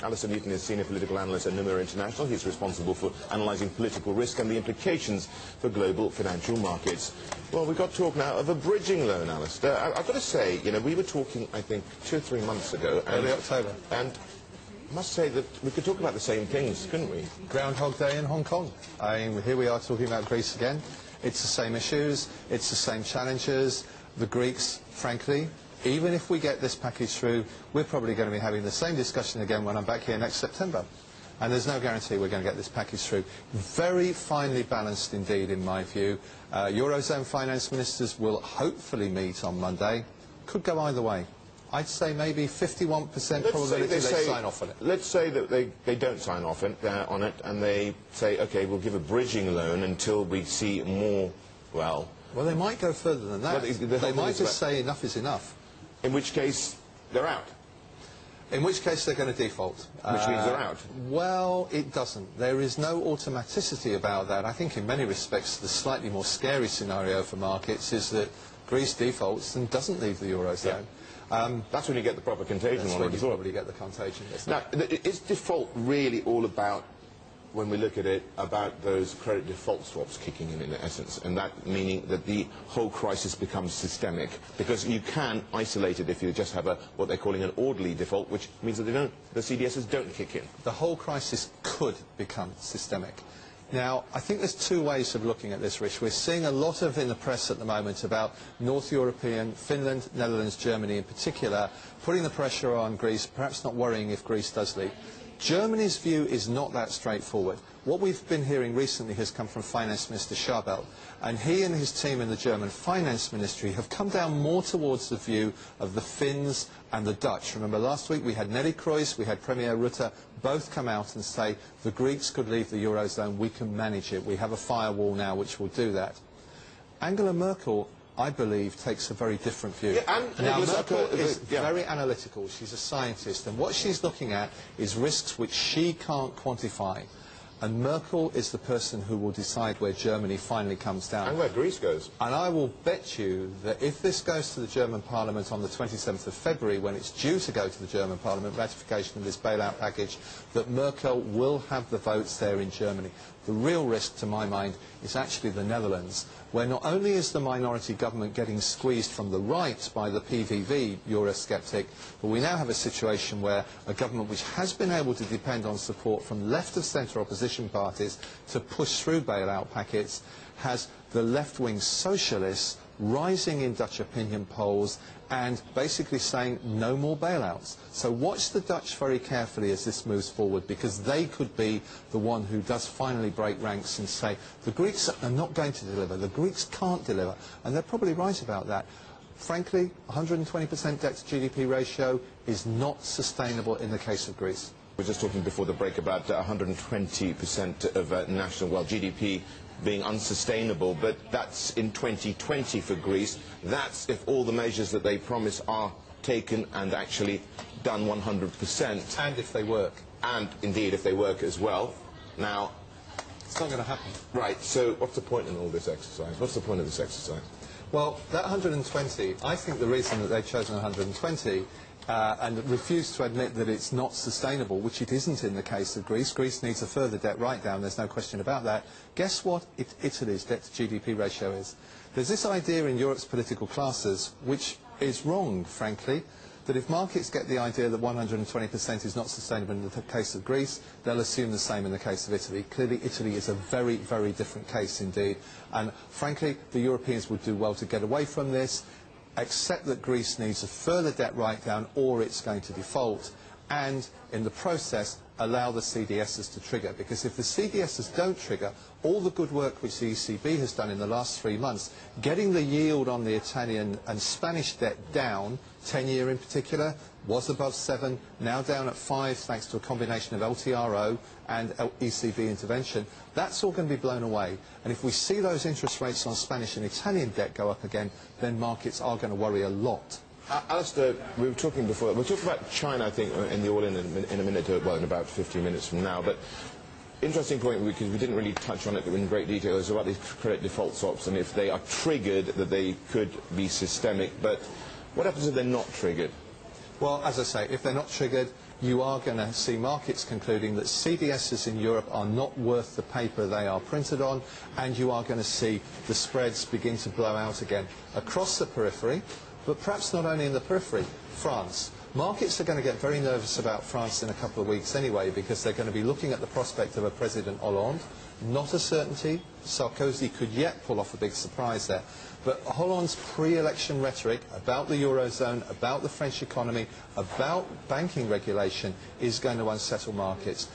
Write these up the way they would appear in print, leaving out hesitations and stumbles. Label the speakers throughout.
Speaker 1: Alastair Newton is senior political analyst at Nomura International. He's responsible for analysing political risk and the implications for global financial markets. Well, we've got talk now of a bridging loan, Alastair. I've got to say, you know, we were talking, I think, 2 or 3 months ago.
Speaker 2: Early October.
Speaker 1: And I must say that we could talk about the same things, couldn't we?
Speaker 2: Groundhog Day in Hong Kong. I mean, here we are talking about Greece again. It's the same issues, it's the same challenges. The Greeks, frankly, even if we get this package through, we're probably going to be having the same discussion again when I'm back here next September. And there's no guarantee we're going to get this package through. Very finely balanced indeed, in my view. Eurozone finance ministers will hopefully meet on Monday. Could go either way. I'd say maybe 51% probability they sign off on it.
Speaker 1: Let's say that they don't sign off on it, and they say, OK, we'll give a bridging loan until we see more, well,
Speaker 2: they might go further than that. They might just say enough is enough.
Speaker 1: In which case, they're out.
Speaker 2: In which case, they're going to default.
Speaker 1: Which means they're out.
Speaker 2: Well, it doesn't. There is no automaticity about that. I think in many respects, the slightly more scary scenario for markets is that Greece defaults and doesn't leave the Eurozone.
Speaker 1: Yeah. That's when you get the proper contagion.
Speaker 2: That's when you probably get the contagion.
Speaker 1: Now, is default really all about, when we look at it, about those credit default swaps kicking in essence, and that meaning that the whole crisis becomes systemic? Because you can isolate it if you just have what they're calling an orderly default, which means that the CDSs don't kick in.
Speaker 2: The whole crisis could become systemic. Now, I think there's 2 ways of looking at this, Rish. We're seeing a lot of in the press at the moment about North European, Finland, Netherlands, Germany in particular, putting the pressure on Greece, perhaps not worrying if Greece does leave. Germany's view is not that straightforward. What we've been hearing recently has come from Finance Minister Schäuble, and he and his team in the German Finance Ministry have come down more towards the view of the Finns and the Dutch. Remember, last week we had Nelly Kroes, we had Premier Rutte, both come out and say the Greeks could leave the Eurozone, we can manage it, we have a firewall now which will do that. Angela Merkel, I believe, takes a very different view.
Speaker 1: Yeah,
Speaker 2: now, Merkel is very analytical. She's a scientist, and what she's looking at is risks which she can't quantify. And Merkel is the person who will decide where Germany finally comes down.
Speaker 1: And where Greece goes.
Speaker 2: And I will bet you that if this goes to the German Parliament on the 27th of February, when it's due to go to the German Parliament, ratification of this bailout package, that Merkel will have the votes there in Germany. The real risk, to my mind, is actually the Netherlands, where not only is the minority government getting squeezed from the right by the PVV Eurosceptic, but we now have a situation where a government which has been able to depend on support from left-of-centre opposition parties to push through bailout packets has the left-wing socialists rising in Dutch opinion polls and basically saying no more bailouts. So watch the Dutch very carefully as this moves forward, because they could be the one who does finally break ranks and say the Greeks are not going to deliver, the Greeks can't deliver, and they're probably right about that. Frankly, 120% debt to GDP ratio is not sustainable in the case of Greece.
Speaker 1: We were just talking before the break about 120% of national, GDP being unsustainable, but that's in 2020 for Greece. That's if all the measures that they promise are taken and actually done 100%.
Speaker 2: And if they work.
Speaker 1: And indeed if they work as well. Now,
Speaker 2: it's not going to happen.
Speaker 1: Right, so what's the point in all this exercise? What's the point of this exercise?
Speaker 2: Well, that 120, I think the reason that they've chosen 120 and refused to admit that it's not sustainable, which it isn't in the case of Greece. Greece needs a further debt write-down, there's no question about that. Guess what Italy's debt-to-GDP ratio is? There's this idea in Europe's political classes, which is wrong, frankly, that if markets get the idea that 120% is not sustainable in the case of Greece, they'll assume the same in the case of Italy. Clearly, Italy is a very, very different case indeed. And frankly, the Europeans would do well to get away from this, accept that Greece needs a further debt write-down or it's going to default, and in the process allow the CDSs to trigger. Because if the CDSs don't trigger, all the good work which the ECB has done in the last 3 months, getting the yield on the Italian and Spanish debt down, 10-year in particular, was above 7, now down at 5 thanks to a combination of LTRO and ECB intervention, that's all going to be blown away. And if we see those interest rates on Spanish and Italian debt go up again, then markets are going to worry a lot.
Speaker 1: Alastair, we were talking before, we'll talk about China, I think, in the all-in in a minute, well, in about 15 minutes from now, but interesting point, because we didn't really touch on it in great detail, is about these credit default swaps, and if they are triggered, that they could be systemic, but what happens if they're not triggered?
Speaker 2: Well, as I say, if they're not triggered, you are going to see markets concluding that CDSs in Europe are not worth the paper they are printed on, and you are going to see the spreads begin to blow out again across the periphery, but perhaps not only in the periphery. France. Markets are going to get very nervous about France in a couple of weeks anyway, because they're going to be looking at the prospect of a President Hollande. Not a certainty. Sarkozy could yet pull off a big surprise there. But Hollande's pre-election rhetoric about the Eurozone, about the French economy, about banking regulation is going to unsettle markets.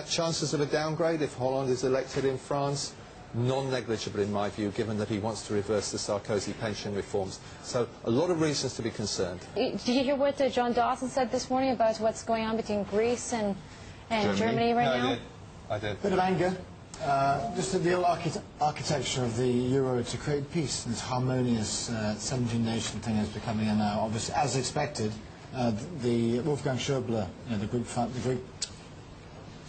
Speaker 2: Chances of a downgrade if Hollande is elected in France? Non-negligible in my view, given that he wants to reverse the Sarkozy pension reforms. So a lot of reasons to be concerned.
Speaker 3: Did you hear what John Dawson said this morning about what's going on between Greece and Germany right now?
Speaker 2: I did.
Speaker 4: Bit of anger. Just the real architecture of the euro to create peace, this harmonious 17-nation thing is becoming now, obviously, as expected. The Wolfgang Schäuble, the Greek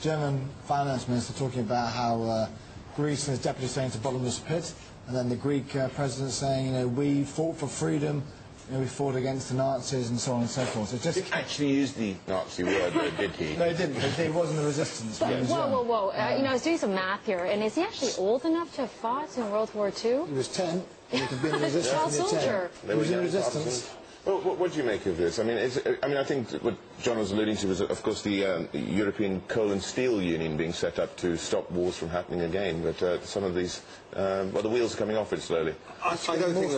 Speaker 4: German finance minister, talking about how Greece and his deputy saying it's a bottomless pit, and then the Greek president saying, we fought for freedom, we fought against the Nazis, and so on and so forth. It just
Speaker 1: He didn't actually use the Nazi word, though, did he?
Speaker 4: No, he didn't. He wasn't the resistance.
Speaker 3: Whoa. I was doing some math here, and is he actually old enough to have fought in World War II?
Speaker 4: He was 10. He could be in
Speaker 3: Child
Speaker 4: resistance when he was 10.
Speaker 3: soldier.
Speaker 4: He was in resistance.
Speaker 1: Well, what do you make of this? I mean, I think what John was alluding to was, of course, the European Coal and Steel Union being set up to stop wars from happening again. But some of these, the wheels are coming off it slowly.
Speaker 2: I don't think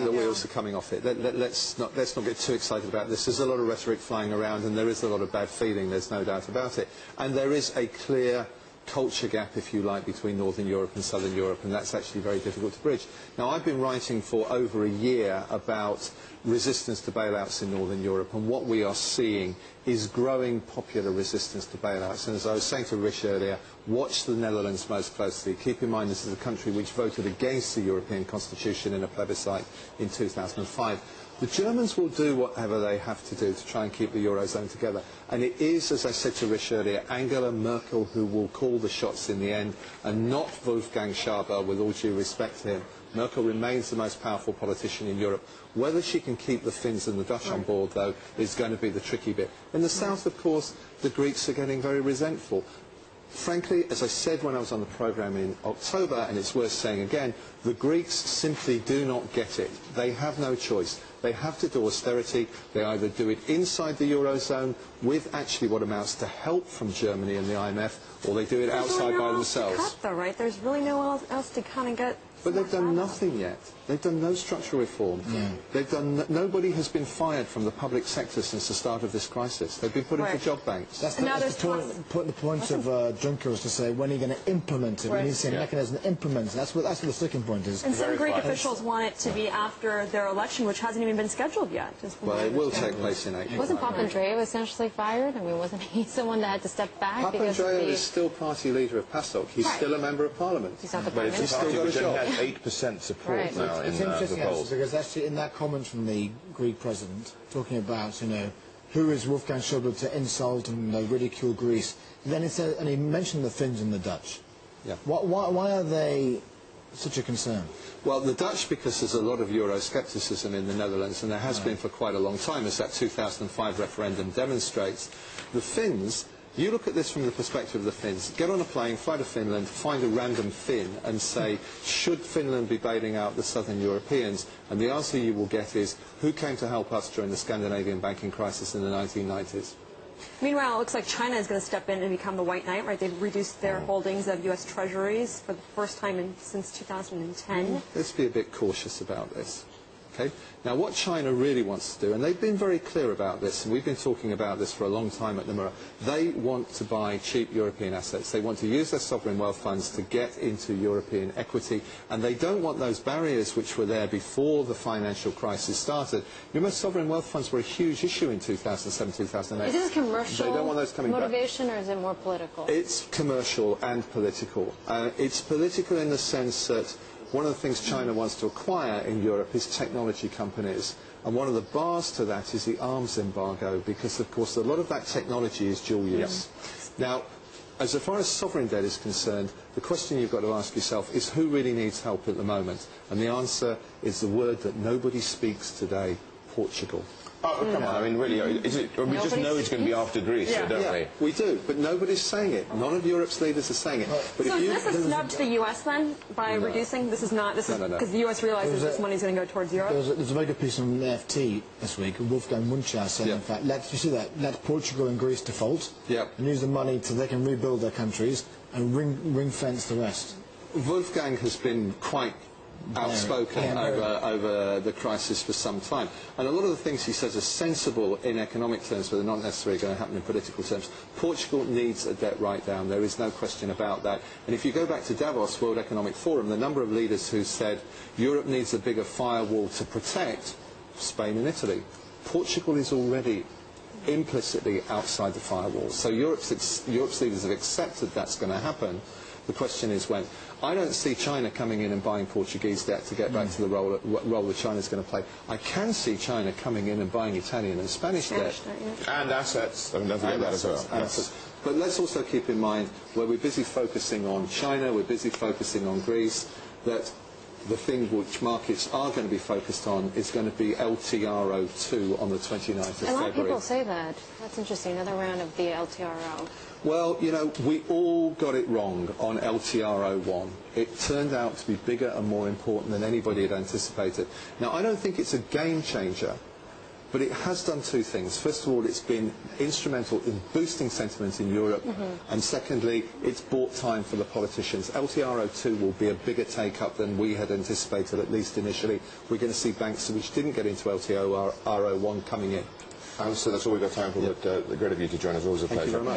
Speaker 2: the wheels are coming off it. Let's not get too excited about this. There's a lot of rhetoric flying around, and there is a lot of bad feeling. There's no doubt about it. And there is a clear culture gap, if you like, between Northern Europe and Southern Europe, and that's actually very difficult to bridge. Now, I've been writing for over a year about resistance to bailouts in Northern Europe, and what we are seeing is growing popular resistance to bailouts. And as I was saying to Rish earlier, watch the Netherlands most closely. Keep in mind this is a country which voted against the European Constitution in a plebiscite in 2005. The Germans will do whatever they have to do to try and keep the Eurozone together. And it is, as I said to Rish earlier, Angela Merkel who will call the shots in the end, and not Wolfgang Schäuble, with all due respect to him. Merkel remains the most powerful politician in Europe. Whether she can keep the Finns and the Dutch on board, though, is going to be the tricky bit. In the south, of course, the Greeks are getting very resentful. Frankly, as I said when I was on the programme in October, and it's worth saying again, the Greeks simply do not get it. They have no choice. They have to do austerity. They either do it inside the Eurozone with actually what amounts to help from Germany and the IMF, or they do it outside by themselves.
Speaker 5: Cut, though, right? There's really no one else to kind of get...
Speaker 2: But they've done nothing yet. They've done no structural reform. They've done nobody has been fired from the public sector since the start of this crisis. They've been put into job banks.
Speaker 4: That's the point of Juncker was to say, when are you going to implement it? We need to see a mechanism to implement it. That's what the sticking point is.
Speaker 5: And some Greek officials want it to be after their election, which hasn't even been scheduled yet.
Speaker 2: Well, it will take place in April.
Speaker 3: Wasn't Papandreou essentially fired? I mean, wasn't he someone that had to step back?
Speaker 2: Papandreou is still party leader of PASOK. He's still a member of Parliament.
Speaker 3: He's not the
Speaker 1: But
Speaker 3: prime
Speaker 1: it's a
Speaker 3: minister.
Speaker 1: party which only has 8% support now in
Speaker 4: It's
Speaker 1: the
Speaker 4: interesting,
Speaker 1: polls.
Speaker 4: because actually in that comment from the Greek president, talking about, who is Wolfgang Schäuble to insult and ridicule Greece, then it said, and he mentioned the Finns and the Dutch.
Speaker 2: Yeah.
Speaker 4: Why are they such a concern?
Speaker 2: Well, the Dutch, because there's a lot of Euroscepticism in the Netherlands, and there has been for quite a long time, as that 2005 referendum demonstrates. The Finns, you look at this from the perspective of the Finns. Get on a plane, fly to Finland, find a random Finn and say, should Finland be bailing out the southern Europeans? And the answer you will get is, who came to help us during the Scandinavian banking crisis in the 1990s?
Speaker 5: Meanwhile, it looks like China is going to step in and become the white knight, right? They've reduced their holdings of U.S. treasuries for the first time since 2010.
Speaker 2: Let's be a bit cautious about this. Okay? Now, what China really wants to do, and they've been very clear about this, and we've been talking about this for a long time at Nomura, they want to buy cheap European assets. They want to use their sovereign wealth funds to get into European equity, and they don't want those barriers which were there before the financial crisis started. Most sovereign wealth funds were a huge issue in 2007, 2008.
Speaker 3: Is this commercial
Speaker 2: They don't want those coming
Speaker 3: motivation,
Speaker 2: back.
Speaker 3: or is it more political?
Speaker 2: It's commercial and political. It's political in the sense that one of the things China wants to acquire in Europe is technology companies. And one of the bars to that is the arms embargo, because, of course, a lot of that technology is dual use. Now, as far as sovereign debt is concerned, the question you've got to ask yourself is who really needs help at the moment? And the answer is the word that nobody speaks today, Portugal.
Speaker 1: Oh, come on, I mean, really, we just know it's going to be after Greece, don't we?
Speaker 2: We do, but nobody's saying it. None of Europe's leaders are saying it. But
Speaker 5: so is this a snub to the U.S. then, by reducing? This is not, because the U.S. realizes this money is going to go towards Europe?
Speaker 4: There's a very good piece on the FT this week. Wolfgang Munchauer said, in fact, you see that, let Portugal and Greece default and use the money so they can rebuild their countries and ring-fence the rest.
Speaker 2: Wolfgang has been quite outspoken over the crisis for some time. And a lot of the things he says are sensible in economic terms, but they're not necessarily going to happen in political terms. Portugal needs a debt write-down. There is no question about that. And if you go back to Davos, World Economic Forum, the number of leaders who said Europe needs a bigger firewall to protect Spain and Italy. Portugal is already implicitly outside the firewall. So Europe's leaders have accepted that's going to happen. The question is when. I don't see China coming in and buying Portuguese debt to get back to the role that China's going to play. I can see China coming in and buying Italian and Spanish debt.
Speaker 1: And assets. I mean, don't forget that as well.
Speaker 2: Yes. But let's also keep in mind, where we're busy focusing on China, we're busy focusing on Greece, that the thing which markets are going to be focused on is going to be LTRO2 on the 29th of February.
Speaker 3: A lot of people say that. That's interesting, another round of the LTRO.
Speaker 2: Well, you know, we all got it wrong on LTRO1. It turned out to be bigger and more important than anybody had anticipated. Now, I don't think it's a game changer, but it has done two things. First of all, it's been instrumental in boosting sentiment in Europe, and secondly, it's bought time for the politicians. LTRO2 will be a bigger take-up than we had anticipated, at least initially. We're going to see banks which didn't get into LTRO1 coming in.
Speaker 1: So that's all we've got time for, but great of you to join us. Always a pleasure.
Speaker 2: Thank you very much.